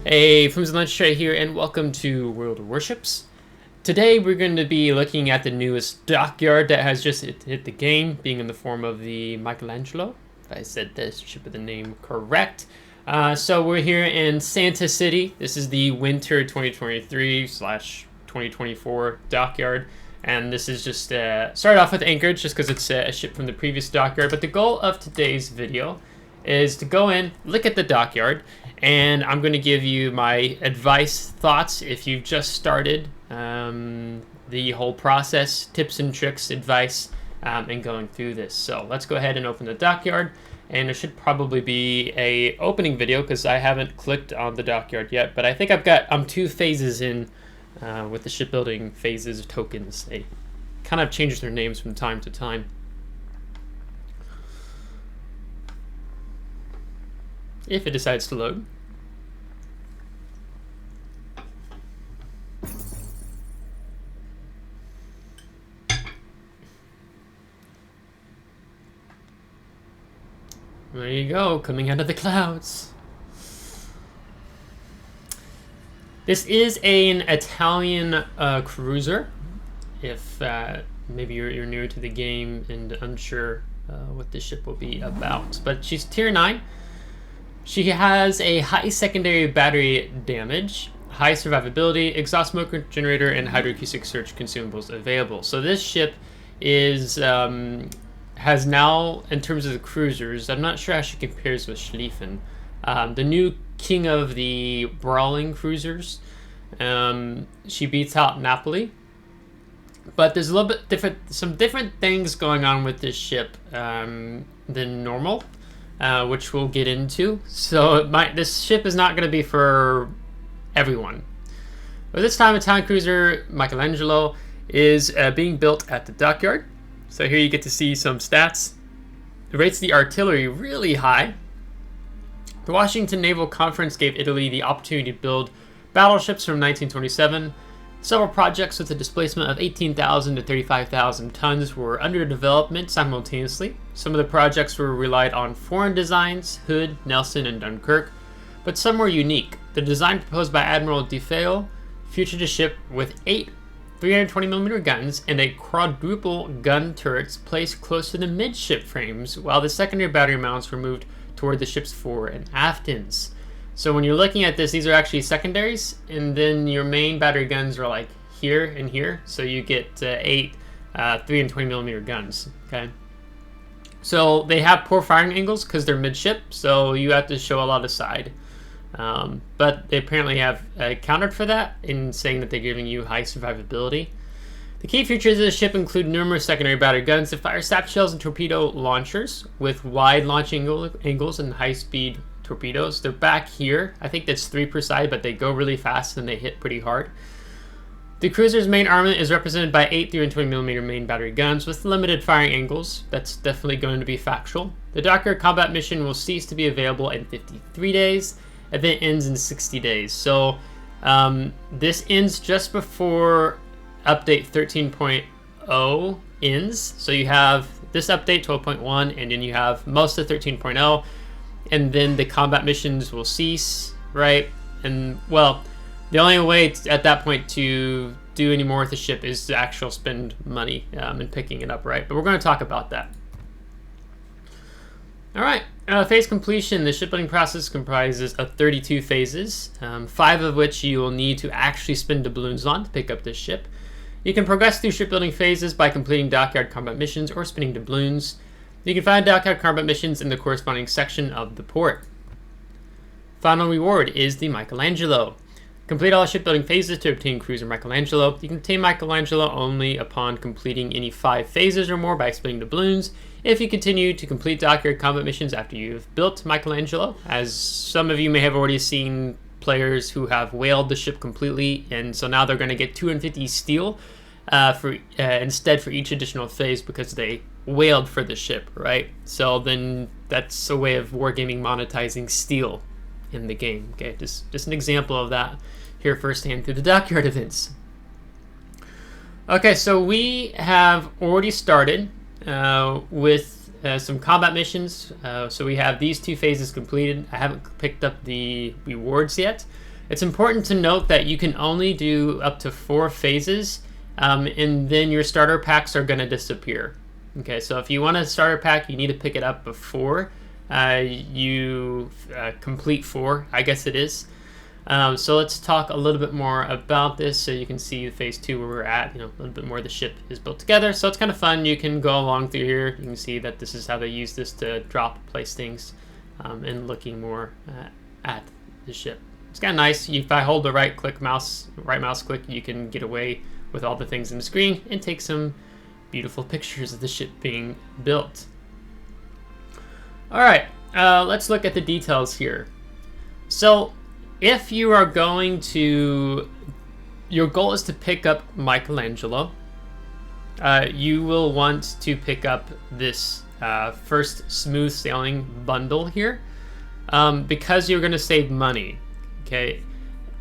Hey, FlimsyLunchTray here, and welcome to World of Warships. Today we're going to be looking at the newest Dockyard that has just hit the game, being in the form of the Michelangelo, if I said this ship of the name correct. So we're here in Santa City. This is the winter 2023/2024 Dockyard, and this is just started off with Anchorage just because it's a ship from the previous Dockyard. But the goal of today's video is to go in, look at the Dockyard, and I'm going to give you my advice, thoughts if you've just started the whole process, tips and tricks, advice, and going through this. So let's go ahead and open the Dockyard, and there should probably be a opening video because I haven't clicked on the Dockyard yet, but I think I'm 2 phases in with the shipbuilding phases tokens. They kind of change their names from time to time. If it decides to load. There you go, coming out of the clouds. This is an Italian cruiser. If maybe you're new to the game and unsure what this ship will be about. But she's tier 9. She has a high secondary battery damage, high survivability, exhaust smoke generator, and hydroacoustic search consumables available. So this ship is has now, in terms of the cruisers, I'm not sure how she compares with Schlieffen, the new king of the Brawling cruisers. She beats out Napoli, but there's a little bit some different things going on with this ship than normal. Which we'll get into. So this ship is not going to be for everyone. But this time, Italian cruiser Michelangelo is being built at the Dockyard. So here you get to see some stats. It rates the artillery really high. The Washington Naval Conference gave Italy the opportunity to build battleships from 1927. Several projects with a displacement of 18,000 to 35,000 tons were under development simultaneously. Some of the projects relied on foreign designs, Hood, Nelson, and Dunkirk, but some were unique. The design proposed by Admiral DeFeo featured a ship with 8 320mm guns and a quadruple gun turrets placed close to the midship frames, while the secondary battery mounts were moved toward the ship's fore and aft ends. So when you're looking at this, these are actually secondaries, and then your main battery guns are like here and here. So you get 8 320mm guns, okay? So they have poor firing angles because they're midship, so you have to show a lot of side. But they apparently have countered for that in saying that they're giving you high survivability. The key features of the ship include numerous secondary battery guns that fire sap shells and torpedo launchers with wide launch angles and high-speed torpedoes. They're back here. I think that's 3 per side, but they go really fast and they hit pretty hard. The cruiser's main armament is represented by 8 320mm main battery guns with limited firing angles. That's definitely going to be factual. The Dockyard combat mission will cease to be available in 53 days. Event ends in 60 days. So this ends just before update 13.0 ends. So you have this update 12.1, and then you have most of 13.0. And then the combat missions will cease, right? And, well, the only way at that point to do any more with the ship is to actually spend money and picking it up, right? But we're going to talk about that. All right, phase completion. The shipbuilding process comprises of 32 phases, 5 of which you will need to actually spend doubloons on to pick up this ship. You can progress through shipbuilding phases by completing Dockyard combat missions or spending doubloons. You can find Dockyard combat missions in the corresponding section of the port. Final reward is the Michelangelo. Complete all shipbuilding phases to obtain cruiser Michelangelo. You can obtain Michelangelo only upon completing any 5 phases or more by spending doubloons. If you continue to complete Dockyard combat missions after you've built Michelangelo, as some of you may have already seen players who have whaled the ship completely, and so now they're going to get 250 steel instead for each additional phase because they whaled for the ship, right? So then that's a way of wargaming monetizing steel in the game. Okay, just an example of that here firsthand through the Dockyard events. Okay, so we have already started with some combat missions. So we have these 2 phases completed. I haven't picked up the rewards yet. It's important to note that you can only do up to 4 phases, and then your starter packs are going to disappear. Okay, so if you want a starter pack, you need to pick it up before you complete 4, I guess it is. So let's talk a little bit more about this so you can see phase 2 where we're at. A little bit more of the ship is built together, so it's kind of fun. You can go along through here. You can see that this is how they use this to drop, place things, and looking more at the ship. It's kind of nice. If I hold the right mouse click, you can get away with all the things in the screen and take some beautiful pictures of the ship being built. All right, let's look at the details here. So if you are going to, your goal is to pick up Michelangelo, you will want to pick up this first smooth sailing bundle here, because you're going to save money. Okay,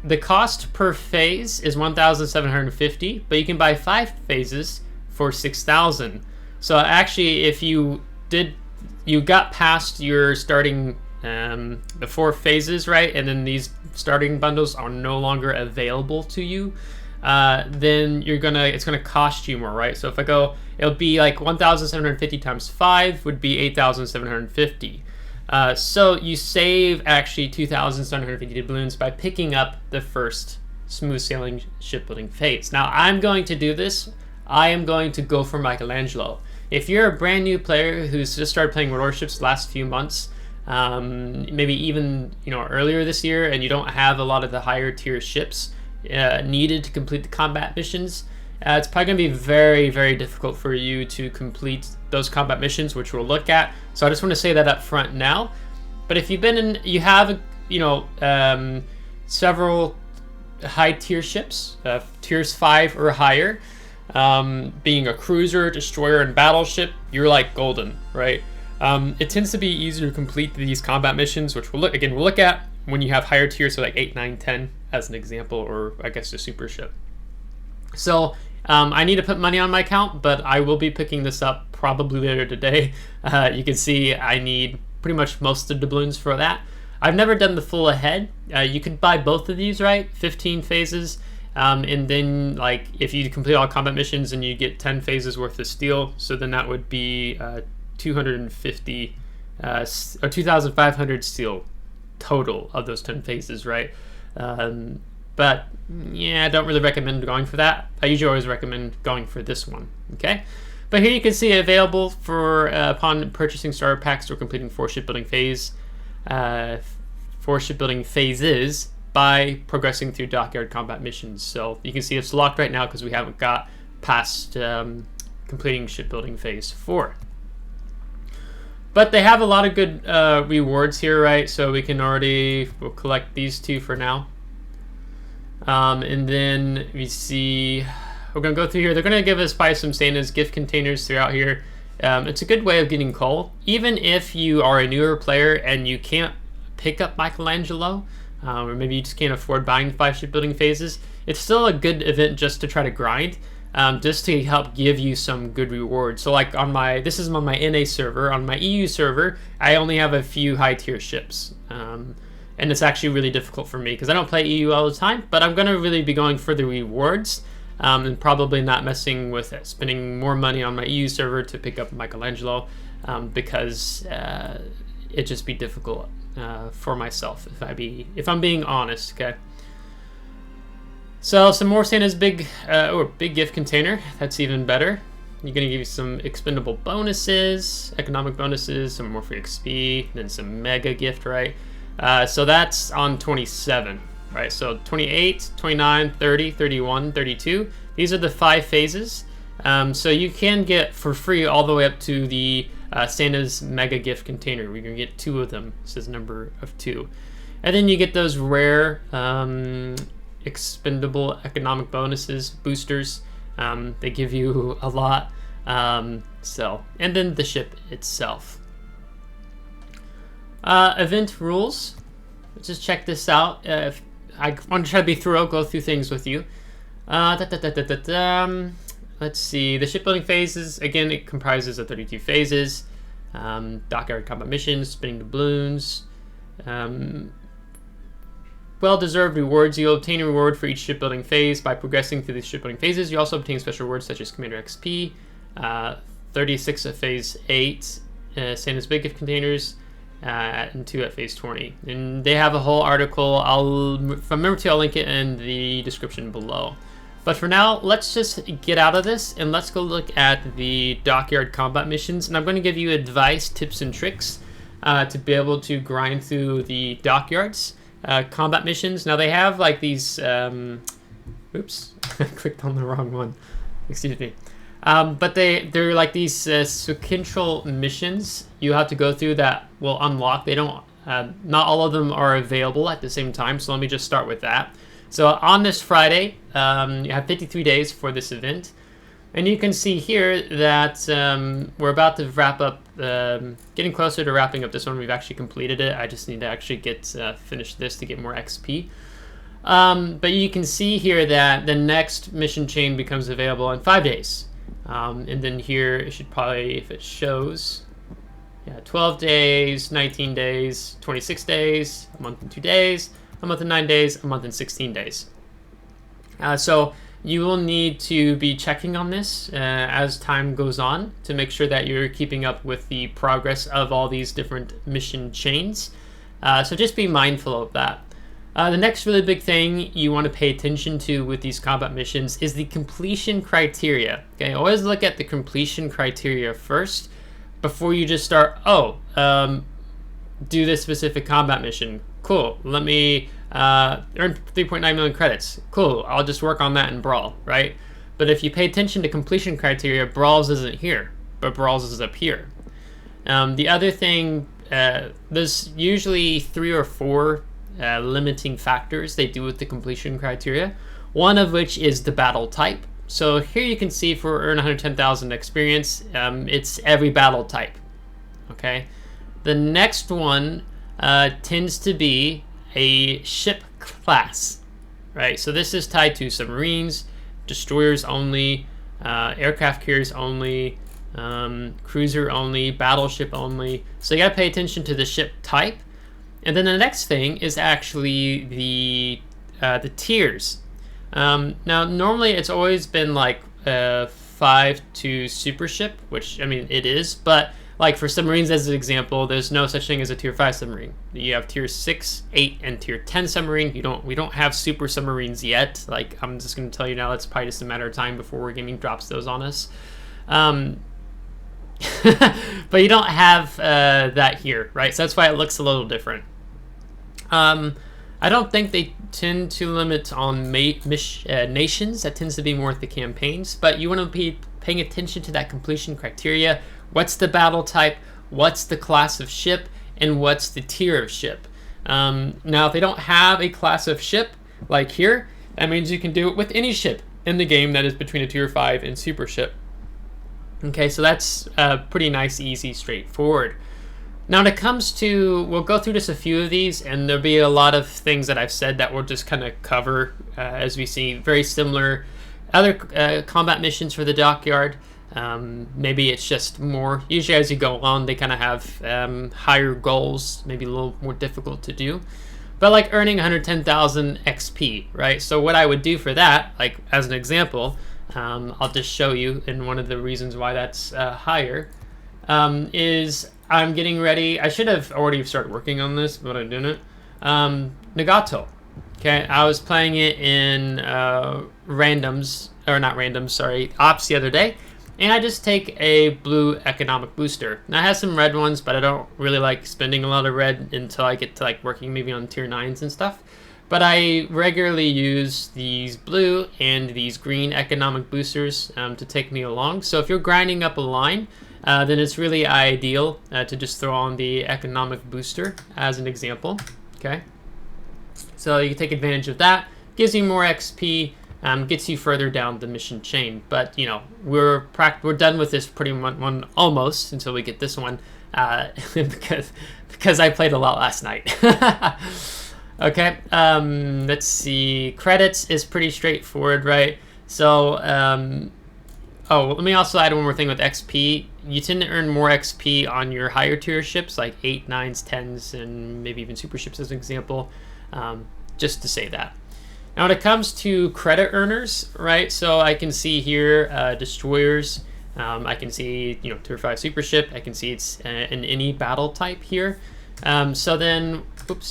the cost per phase is 1,750, but you can buy 5 phases for 6,000. So actually, if you got past your starting the 4 phases, right, and then these starting bundles are no longer available to you, then it's gonna cost you more, right? So if I go, it'll be like 1,750 times 5 would be 8,750. So you save actually 2,750 doubloons by picking up the first smooth sailing shipbuilding phase. Now I'm going to do this. I am going to go for Michelangelo. If you're a brand new player who's just started playing Warships the last few months, maybe even earlier this year, and you don't have a lot of the higher tier ships needed to complete the combat missions, it's probably going to be very, very difficult for you to complete those combat missions, which we'll look at. So I just want to say that up front now. But if you have several high tier ships, tiers 5 or higher, being a cruiser, destroyer, and battleship, you're like golden, right? It tends to be easier to complete these combat missions, which we'll look at when you have higher tiers, so like 8, 9, 10 as an example, or I guess a super ship. So I need to put money on my account, but I will be picking this up probably later today. You can see I need pretty much most of the doubloons for that. I've never done the full ahead. You could buy both of these, right? 15 phases. And then if you complete all combat missions and you get 10 phases worth of steel, so then that would be 250 or 2,500 steel total of those 10 phases, right? But yeah, I don't really recommend going for that. I usually always recommend going for this one, okay? But here you can see available for upon purchasing starter packs or completing 4 shipbuilding phases by progressing through Dockyard combat missions. So you can see it's locked right now because we haven't got past completing shipbuilding phase 4. But they have a lot of good rewards here, right? So we'll collect these 2 for now. And then we see, we're going to go through here. They're going to give us probably some Santa's gift containers throughout here. It's a good way of getting coal. Even if you are a newer player and you can't pick up Michelangelo, or maybe you just can't afford buying 5 shipbuilding phases, it's still a good event just to try to grind, just to help give you some good rewards. So like this is on my NA server. On my EU server, I only have a few high tier ships. And it's actually really difficult for me because I don't play EU all the time, but I'm going to really be going for the rewards, and probably not messing with it, spending more money on my EU server to pick up Michelangelo, because it'd just be difficult for myself if I'm being honest, okay? So some more Santa's big gift container. That's even better. You're going to give you some expendable bonuses, economic bonuses, some more free XP, then some mega gift, right? So that's on 27, right? So 28, 29, 30, 31, 32. These are the 5 phases. So you can get for free all the way up to the Santa's mega gift container. We're going to get 2 of them. It says number of 2. And then you get those rare expendable economic bonuses, boosters. They give you a lot. And then the ship itself. Event rules. Let's just check this out. If I want to try to be thorough, go through things with you. Let's see. The shipbuilding phases, again, it comprises of 32 phases. Dockyard combat missions, spinning doubloons. Well, well-deserved rewards. You'll obtain a reward for each shipbuilding phase by progressing through these shipbuilding phases. You also obtain special rewards such as Commander XP, 36 at Phase 8, Santa's Big Gift Containers, and 2 at Phase 20. And they have a whole article. If I remember to, I'll link it in the description below. But for now, let's just get out of this and let's go look at the Dockyard combat missions. And I'm going to give you advice, tips, and tricks to be able to grind through the Dockyards combat missions. Now they have like these, oops, I clicked on the wrong one, excuse me. But they're like these sequential missions you have to go through that will unlock. They don't, not all of them are available at the same time, so let me just start with that. So on this Friday, you have 53 days for this event. And you can see here that we're about to wrap up, getting closer to wrapping up this one. We've actually completed it. I just need to actually get finish this to get more XP. But you can see here that the next mission chain becomes available in 5 days. And then here it should probably, if it shows, yeah, 12 days, 19 days, 26 days, a month and 2 days, a month and 9 days, a month and 16 days. So you will need to be checking on this as time goes on to make sure that you're keeping up with the progress of all these different mission chains. So just be mindful of that. The next really big thing you want to pay attention to with these combat missions is the completion criteria. Okay, always look at the completion criteria first before you just start, do this specific combat mission. Cool, let me earn 3.9 million credits. Cool, I'll just work on that in Brawl, right? But if you pay attention to completion criteria, Brawls isn't here, but Brawls is up here. The other thing, there's usually 3 or 4 limiting factors they do with the completion criteria, one of which is the battle type. So here you can see for earn 110,000 experience, it's every battle type. Okay, the next one tends to be a ship class, right? So this is tied to submarines, destroyers only, aircraft carriers only, cruiser only, battleship only. So you gotta pay attention to the ship type. And then the next thing is actually the tiers. Now, normally it's always been like 5 to super ship, which, I mean, it is. But like for submarines, as an example, there's no such thing as a tier 5 submarine. You have tier 6, 8, and tier 10 submarine. We don't have super submarines yet. Like, I'm just going to tell you now, it's probably just a matter of time before Wargaming drops those on us. But you don't have that here, right? So that's why it looks a little different. I don't think they tend to limit on nations. That tends to be more with the campaigns, but you want to be paying attention to that completion criteria. What's the battle type? What's the class of ship? And what's the tier of ship? Now, if they don't have a class of ship, like here, that means you can do it with any ship in the game that is between a tier 5 and super ship. Okay, so that's pretty nice, easy, straightforward. Now when it comes to, we'll go through just a few of these, and there'll be a lot of things that I've said that we'll just kind of cover as we see very similar other combat missions for the Dockyard. Maybe it's just more, usually as you go on, they kind of have higher goals, maybe a little more difficult to do. But like earning 110,000 XP, right? So what I would do for that, like as an example, I'll just show you, and one of the reasons why that's higher is I'm getting ready. I should have already started working on this, but I didn't. Nagato. Okay, I was playing it in randoms, or not randoms, sorry, ops the other day, and I just take a blue economic booster. Now, I have some red ones, but I don't really like spending a lot of red until I get to like working maybe on tier 9s and stuff. But I regularly use these blue and these green economic boosters to take me along. So if you're grinding up a line, then it's really ideal to just throw on the economic booster as an example. Okay, so you can take advantage of that. Gives you more XP, gets you further down the mission chain. But you know, we're done with this pretty much almost until we get this one because I played a lot last night. Okay, let's see. Credits is pretty straightforward, right? So, oh, let me also add one more thing with XP. You tend to earn more XP on your higher tier ships, like 8, 9s, 10s, and maybe even super ships as an example. just to say that. Now, when it comes to credit earners, right? So I can see here destroyers. I can see, tier 5 super ship. I can see it's in any battle type here. So then,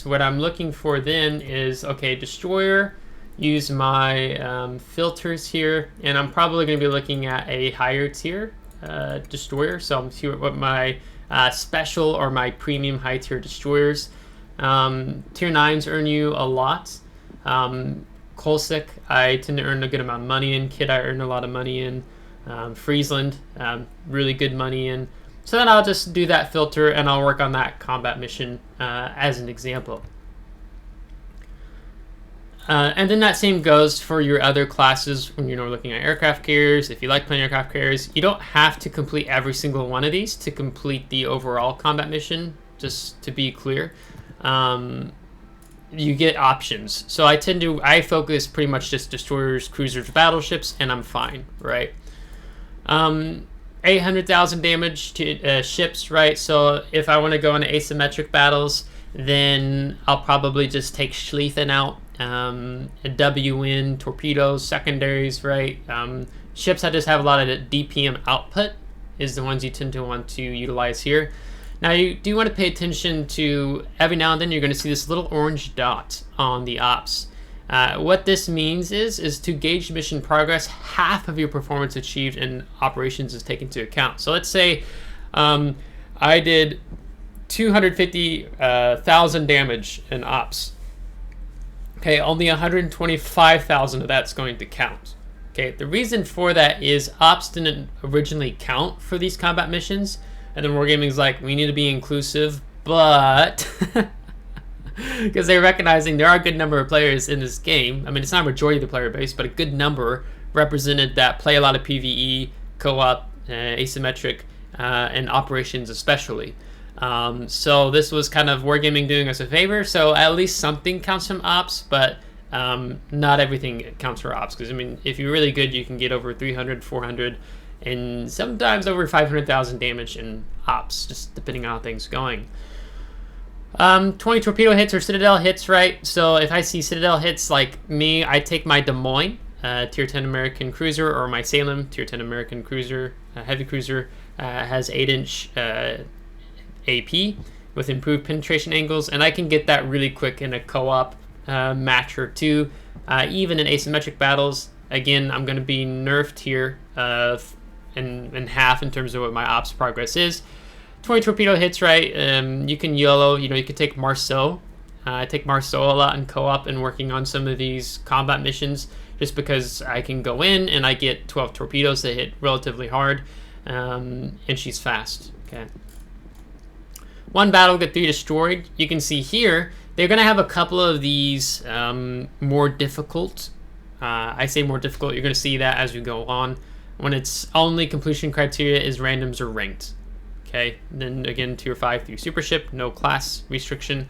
what I'm looking for then is, okay, destroyer. Use my filters here, and I'm probably going to be looking at a higher tier destroyer. So I'm see what my special or my premium high tier destroyers. Tier 9s earn you a lot. Kolsik, I tend to earn a good amount of money in. Kid, I earn a lot of money in. Friesland, really good money in. So then I'll just do that filter and I'll work on that combat mission as an example. And then that same goes for your other classes when you're looking at aircraft carriers. If you like playing aircraft carriers, you don't have to complete every single one of these to complete the overall combat mission, just to be clear. You get options. So I focus pretty much just destroyers, cruisers, battleships, and I'm fine, right? 800,000 damage to ships, right? So if I want to go into asymmetric battles, then I'll probably just take Schlieffen out, a WN, torpedoes, secondaries, right? Ships that just have a lot of DPM output is the ones you tend to want to utilize here. Now, you do want to pay attention to, every now and then you're going to see this little orange dot on the ops. What this means is to gauge mission progress, half of your performance achieved in operations is taken into account. So let's say I did 250,000 damage in ops. Okay, only 125,000 of that's going to count. Okay, the reason for that is ops didn't originally count for these combat missions, and then Wargaming's like, we need to be inclusive, but because they're recognizing there are a good number of players in this game. I mean, it's not a majority of the player base, but a good number represented that play a lot of PvE, co-op, asymmetric, and operations especially. So this was kind of Wargaming doing us a favor. So at least something counts from ops, but not everything counts for ops. Because, I mean, if you're really good, you can get over 300, 400, and sometimes over 500,000 damage in ops, just depending on how things going. 20 torpedo hits or Citadel hits, right? So if I see Citadel hits like me, I take my Des Moines, tier 10 American cruiser, or my Salem, tier 10 American cruiser, heavy cruiser, has 8-inch AP with improved penetration angles, and I can get that really quick in a co-op match or two, even in asymmetric battles. Again, I'm going to be nerfed here in half in terms of what my ops progress is. 20 torpedo hits, right? You can YOLO, you can take Marceau. I take Marceau a lot in co-op and working on some of these combat missions just because I can go in and I get 12 torpedoes that hit relatively hard, and she's fast. Okay. One battle, get 3 destroyed. You can see here, they're going to have a couple of these more difficult. I say more difficult, you're going to see that as we go on. When it's only completion criteria is randoms or ranked. Okay, then again, tier 5 through super ship, no class restriction.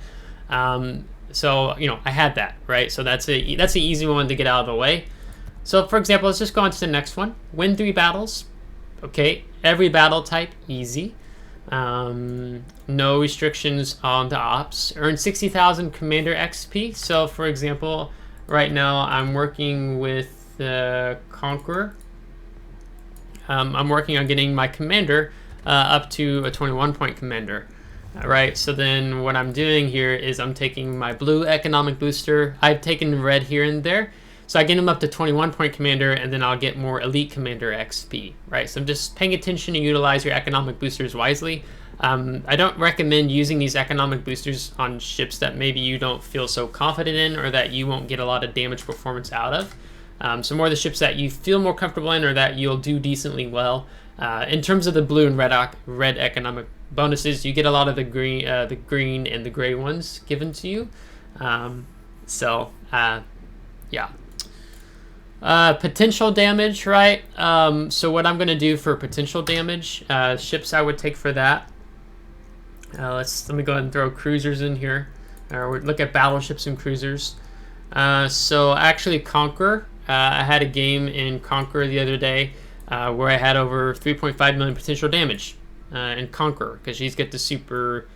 So I had that, right? So that's the easy one to get out of the way. So for example, let's just go on to the next one. Win 3 battles. Okay, every battle type, easy. No restrictions on the ops. Earn 60,000 commander XP. So for example, right now I'm working with the Conqueror. I'm working on getting my commander up to a 21-point commander. Right, so then what I'm doing here is I'm taking my blue economic booster. I've taken red here and there. So I get him up to 21-point commander, and then I'll get more elite commander XP, right? So I'm just paying attention to utilize your economic boosters wisely. I don't recommend using these economic boosters on ships that maybe you don't feel so confident in or that you won't get a lot of damage performance out of. So more the ships that you feel more comfortable in or that you'll do decently well. In terms of the blue and red economic bonuses, you get a lot of the green and the gray ones given to you. Yeah. Potential damage, right? So what I'm going to do for potential damage, ships I would take for that. Let me go ahead and throw cruisers in here. Or look at battleships and cruisers. So actually Conqueror, I had a game in Conqueror the other day where I had over 3.5 million potential damage in Conqueror, because she's got the super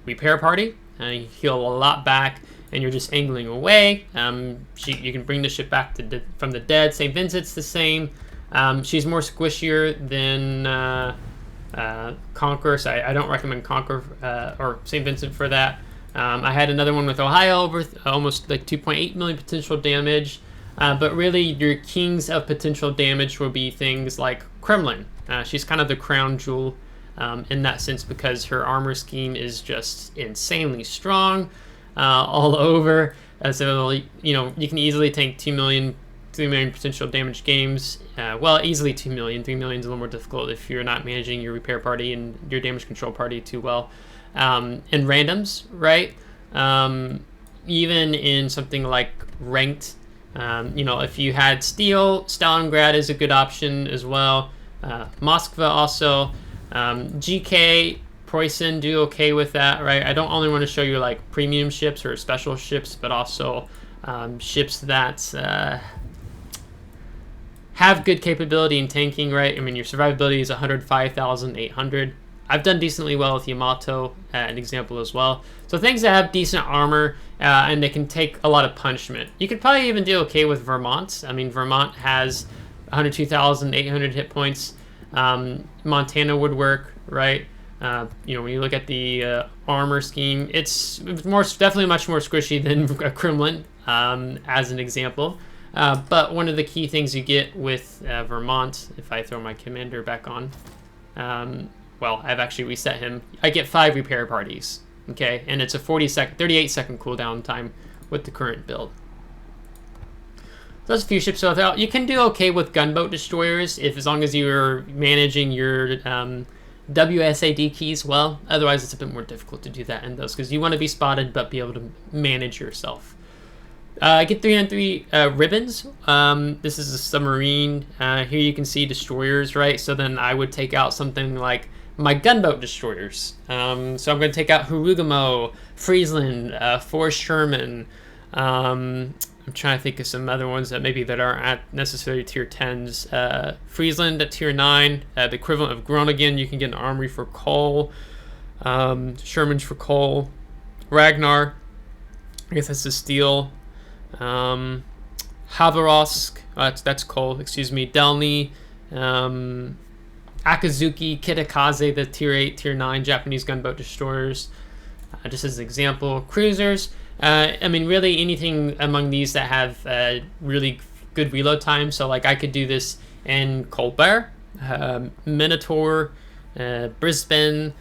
repair party. Heal a lot back, and you're just angling away. You can bring the ship back from the dead. St. Vincent's the same. She's more squishier than Conqueror, so I don't recommend Conqueror or St. Vincent for that. I had another one with Ohio over almost like 2.8 million potential damage. But really, your kings of potential damage will be things like Kremlin. She's kind of the crown jewel in that sense because her armor scheme is just insanely strong all over. So, you know, you can easily tank 3 million potential damage games. Well, easily 2 million. 3 million is a little more difficult if you're not managing your repair party and your damage control party too well. And randoms, right? Even in something like ranked, you know, if you had Steel, Stalingrad is a good option as well. Moskva also. GK, Preußen do okay with that, right? I don't only want to show you like premium ships or special ships, but also ships that have good capability in tanking, right? I mean, your survivability is 105,800. I've done decently well with Yamato, an example as well. So things that have decent armor and they can take a lot of punishment. You could probably even do okay with Vermont. I mean, Vermont has 102,800 hit points. Montana would work, right? You know, when you look at the armor scheme, it's definitely much more squishy than Kremlin, as an example. But one of the key things you get with Vermont, if I throw my commander back on, well, I've actually reset him. I get 5 repair parties, okay? And it's a 38 second cooldown time with the current build. So that's a few ships. So you can do okay with gunboat destroyers as long as you're managing your WSAD keys well. Otherwise, it's a bit more difficult to do that in those because you want to be spotted but be able to manage yourself. I get 303 ribbons. This is a submarine. Here you can see destroyers, right? So then I would take out something like my gunboat destroyers. So I'm going to take out Harugamo, Friesland, Forrest Sherman. I'm trying to think of some other ones that aren't at necessarily tier 10s. Friesland at tier 9, the equivalent of Groningen. You can get an armory for coal. Sherman's for coal. Ragnar, I guess that's the steel. Haverosk, that's coal, excuse me. Delny, Akazuki, Kitakaze, the tier 8, tier 9 Japanese gunboat destroyers, just as an example. Cruisers, I mean, really anything among these that have really good reload time. So, like, I could do this in Colbert, Minotaur, Brisbane,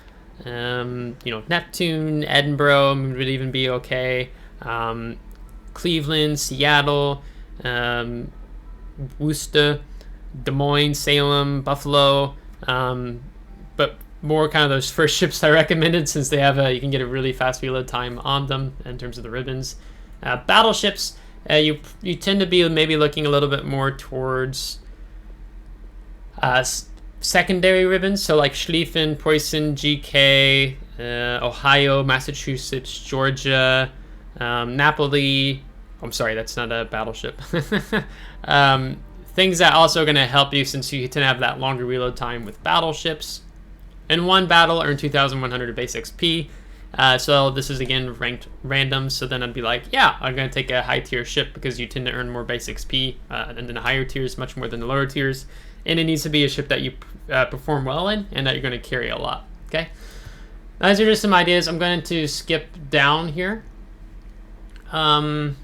you know, Neptune, Edinburgh would even be okay. Cleveland, Seattle, Worcester, Des Moines, Salem, Buffalo, but more kind of those first ships I recommended since they have you can get a really fast reload time on them in terms of the ribbons. Battleships, you tend to be maybe looking a little bit more towards secondary ribbons, so like Schlieffen, Preußen, GK, Ohio, Massachusetts, Georgia, Napoli. I'm sorry, that's not a battleship. Things that also are going to help you since you tend to have that longer reload time with battleships. In one battle, earn 2,100 base XP. So this is again ranked random. So then I'd be like, yeah, I'm going to take a high tier ship because you tend to earn more base XP and then the higher tiers, much more than the lower tiers. And it needs to be a ship that you perform well in and that you're going to carry a lot. Okay. Those are just some ideas. I'm going to skip down here. Main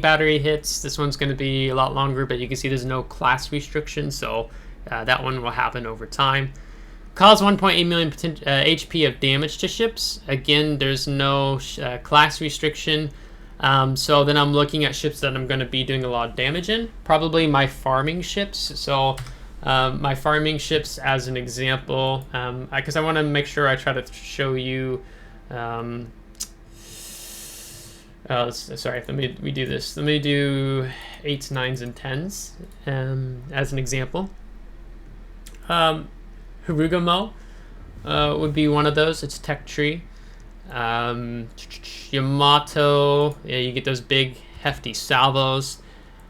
battery hits. This one's going to be a lot longer, but you can see there's no class restriction, so that one will happen over time. Cause 1.8 million HP of damage to ships. Again, there's no class restriction. So then I'm looking at ships that I'm going to be doing a lot of damage in. Probably my farming ships. So my farming ships as an example, because I want to make sure I try to show you... sorry, let me redo this. Let me do 8s, 9s, and 10s as an example. Harugamo would be one of those. It's tech tree. Yamato, yeah, you get those big hefty salvos.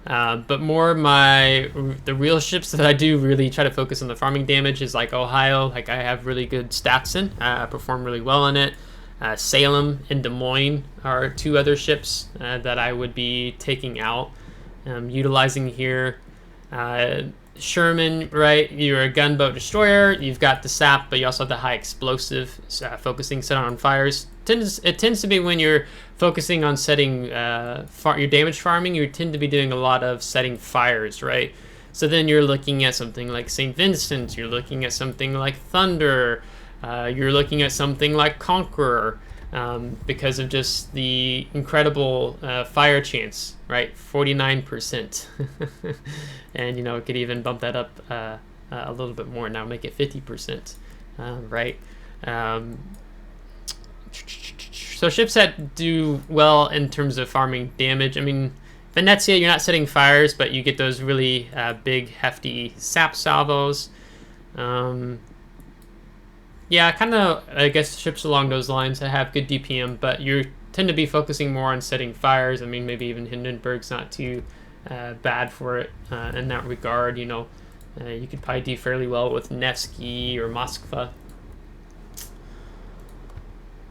But more the real ships that I do really try to focus on the farming damage is like Ohio. Like I have really good stats in. I perform really well in it. Salem and Des Moines are 2 other ships that I would be taking out, utilizing here. Sherman, right? You're a gunboat destroyer. You've got the sap, but you also have the high explosive focusing set on fires. It tends to be when you're focusing on setting your damage farming, you tend to be doing a lot of setting fires, right? So then you're looking at something like St. Vincent. You're looking at something like Thunder. You're looking at something like Conqueror. Because of just the incredible fire chance, right? 49%. And, you know, it could even bump that up a little bit more now, make it 50%, right? So ships that do well in terms of farming damage, I mean, Venezia, you're not setting fires, but you get those really big, hefty sap salvos. Yeah, kind of, I guess, ships along those lines that have good DPM, but you tend to be focusing more on setting fires. I mean, maybe even Hindenburg's not too bad for it in that regard. You know, you could probably do fairly well with Nevsky or Moskva.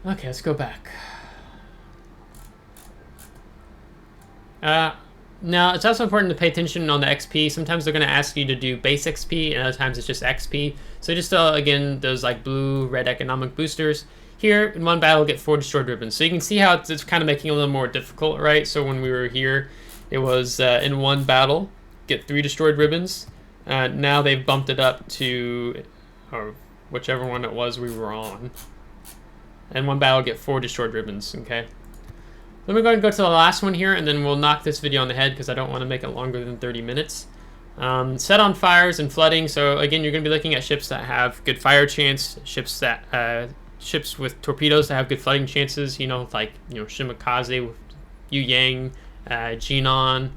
Okay, let's go back. Now, it's also important to pay attention on the XP. Sometimes they're going to ask you to do base XP, and other times it's just XP. So just, again, those like blue, red economic boosters. Here, in one battle, get 4 destroyed ribbons. So you can see how it's kind of making it a little more difficult, right? So when we were here, it was in one battle, get 3 destroyed ribbons. Now they've bumped it up to, or whichever one it was we were on. In one battle, get 4 destroyed ribbons, okay? Let me go ahead and go to the last one here, and then we'll knock this video on the head because I don't want to make it longer than 30 minutes. Set on fires and flooding. So again, you're going to be looking at ships that have good fire chance, ships with torpedoes that have good flooding chances. You know, like Shimakaze with Yu Yang, Jinon,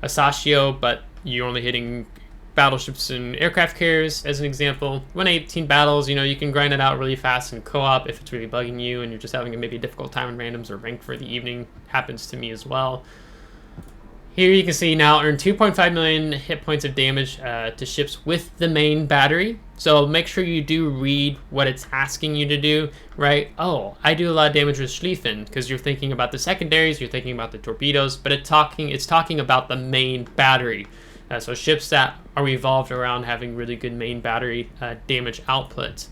Asashio, but you're only hitting battleships and aircraft carriers as an example. 118 battles, you can grind it out really fast in co-op if it's really bugging you and you're just having maybe a difficult time in randoms or rank for the evening. Happens to me as well. Here you can see now earn 2.5 million hit points of damage to ships with the main battery. So make sure you do read what it's asking you to do, right? Oh, I do a lot of damage with Schlieffen because you're thinking about the secondaries, you're thinking about the torpedoes, but it's talking about the main battery. So ships that are evolved around having really good main battery damage output.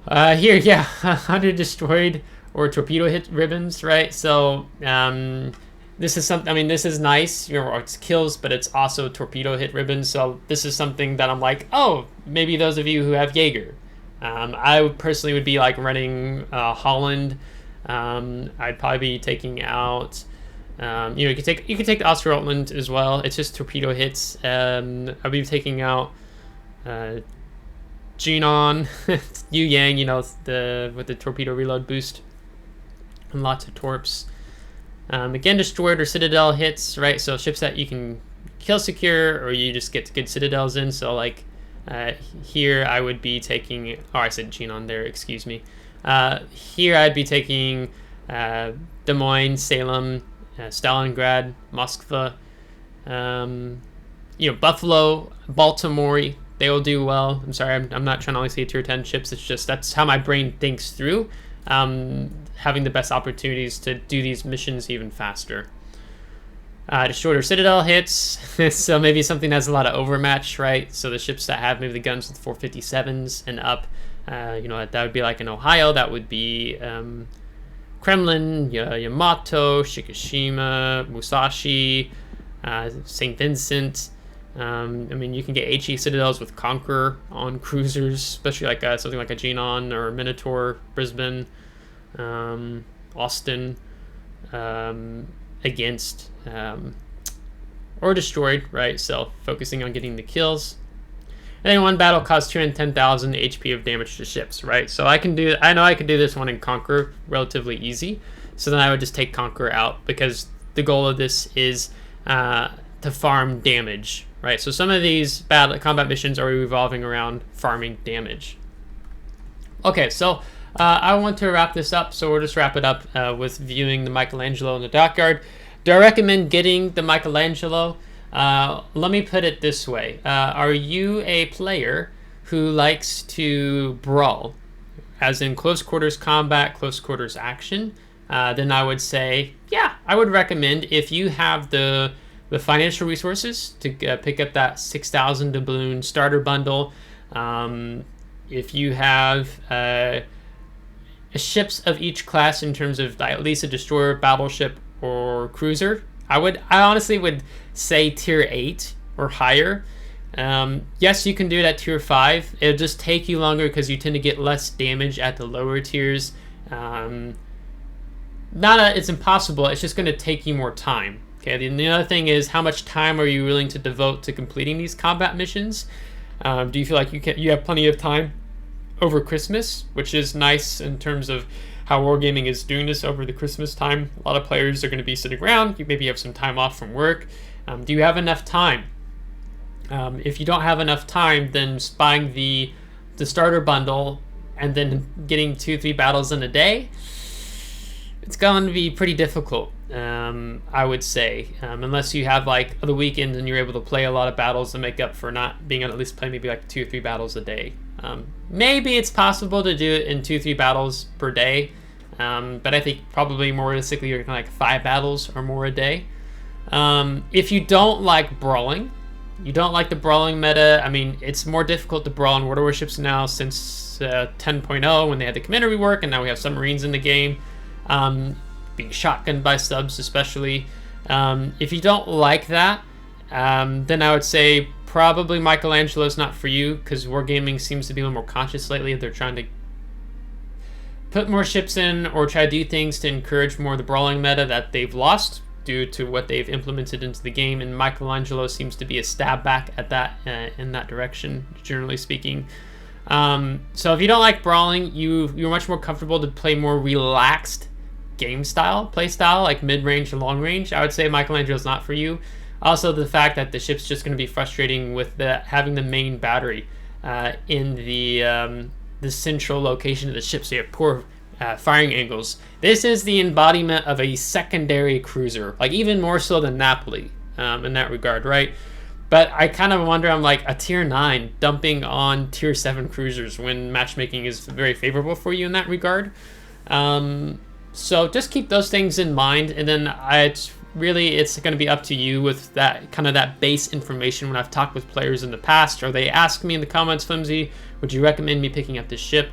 Here, yeah, 100 destroyed or torpedo hit ribbons, right? So this is something, I mean, this is nice, it's kills, but it's also torpedo hit ribbons. So this is something that I'm like, oh, maybe those of you who have Jaeger. I personally would be like running Holland. I'd probably be taking out. You could take the Osterotland as well. It's just torpedo hits. I'll be taking out Jinon, Yu Yang, with the torpedo reload boost, and lots of torps. Again, destroyed or citadel hits, right? So ships that you can kill secure, or you just get good citadels in. So like here, I would be taking. Oh, I said Jinon there. Excuse me. Here, I'd be taking Des Moines, Salem. Stalingrad, Moskva, Buffalo, Baltimore, they will do well. I'm sorry, I'm not trying to only say tier 10 ships. It's just that's how my brain thinks through having the best opportunities to do these missions even faster. Destroyed or citadel hits, so maybe something that has a lot of overmatch, right? So the ships that have maybe the guns with 457s and up, that would be like in Ohio, that would be Kremlin, Yamato, Shikishima, Musashi, St. Vincent. I mean, you can get HE citadels with Conqueror on cruisers, especially like something like a Jinon or Minotaur, Brisbane, Austin, against or destroyed, right? So focusing on getting the kills. And then one battle caused 210,000 HP of damage to ships, right? So I know I can do this one in Conqueror relatively easy. So then I would just take Conqueror out because the goal of this is to farm damage, right? So some of these combat missions are revolving around farming damage. Okay, so I want to wrap this up. So we'll just wrap it up with viewing the Michelangelo in the Dockyard. Do I recommend getting the Michelangelo? Let me put it this way. Are you a player who likes to brawl, as in close quarters combat, close quarters action, then I would say, yeah, I would recommend, if you have the financial resources to pick up that 6,000 doubloon starter bundle, if you have ships of each class in terms of at least a destroyer, battleship, or cruiser, I honestly would say tier 8 or higher. Yes, you can do it at tier 5. It'll just take you longer because you tend to get less damage at the lower tiers. It's impossible, it's just going to take you more time. Okay, the other thing is, how much time are you willing to devote to completing these combat missions? Do you feel like you have plenty of time over Christmas, which is nice in terms of how Wargaming is doing this over the Christmas time? A lot of players are going to be sitting around. You maybe have some time off from work. Do you have enough time? If you don't have enough time, then buying the starter bundle and then getting 2-3 battles in a day, it's going to be pretty difficult, I would say, unless you have like the weekend and you're able to play a lot of battles to make up for not being able to at least play maybe like 2 or 3 battles a day. Maybe it's possible to do it in 2-3 battles per day, but I think probably more realistically you're like 5 battles or more a day. If you don't like brawling, you don't like the brawling meta, I mean, it's more difficult to brawl in World of Warships now since 10.0 when they had the commander rework, and now we have submarines in the game, being shotgunned by subs especially. If you don't like that, then I would say probably Michelangelo is not for you, because Wargaming seems to be a little more conscious lately. They're trying to put more ships in or try to do things to encourage more of the brawling meta that they've lost due to what they've implemented into the game, and Michelangelo seems to be a stab back at that in that direction, generally speaking. So if you don't like brawling, you're much more comfortable to play more relaxed game style, play style, like mid-range and long-range, I would say Michelangelo's not for you. Also, the fact that the ship's just going to be frustrating with having the main battery in the central location of the ship, so you have poor firing angles. This is the embodiment of a secondary cruiser, like even more so than Napoli in that regard, right? But I kind of wonder, I'm like a tier 9 dumping on tier 7 cruisers when matchmaking is very favorable for you in that regard. So just keep those things in mind, and then it's going to be up to you with that kind of that base information. When I've talked with players in the past, or they ask me in the comments, Flimsy, would you recommend me picking up this ship?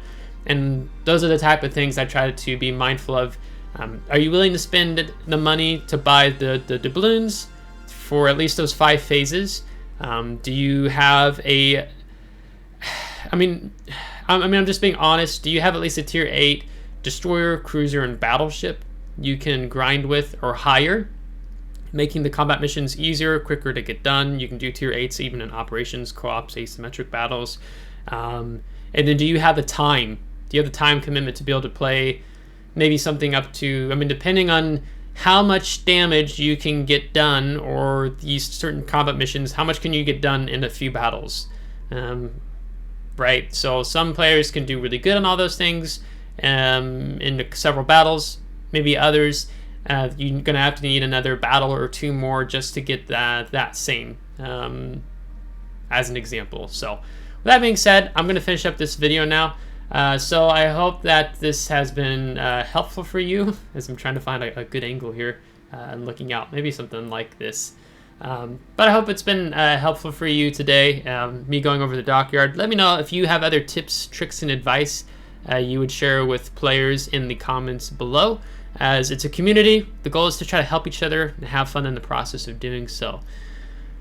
And those are the type of things I try to be mindful of. Are you willing to spend the money to buy the doubloons for at least those 5 phases? Do you have a... I'm just being honest. Do you have at least a tier 8 destroyer, cruiser, and battleship you can grind with or higher, making the combat missions easier, quicker to get done? You can do tier 8s even in operations, co-ops, asymmetric battles. And then do you have the time? Do you have the time commitment to be able to play maybe something up to, depending on how much damage you can get done, or these certain combat missions, how much can you get done in a few battles? Right? So some players can do really good on all those things in several battles. Maybe others, you're going to have to need another battle or 2 more just to get that same, as an example. So with that being said, I'm going to finish up this video now. So I hope that this has been helpful for you, as I'm trying to find a good angle here and looking out, maybe something like this. But I hope it's been helpful for you today, me going over the Dockyard. Let me know if you have other tips, tricks, and advice you would share with players in the comments below. As it's a community, the goal is to try to help each other and have fun in the process of doing so.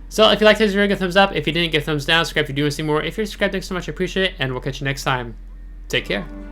So if you liked this video, give a thumbs up. If you didn't, give a thumbs down. Subscribe if you do want to see more. If you're subscribed, thanks so much. I appreciate it, and we'll catch you next time. Take care.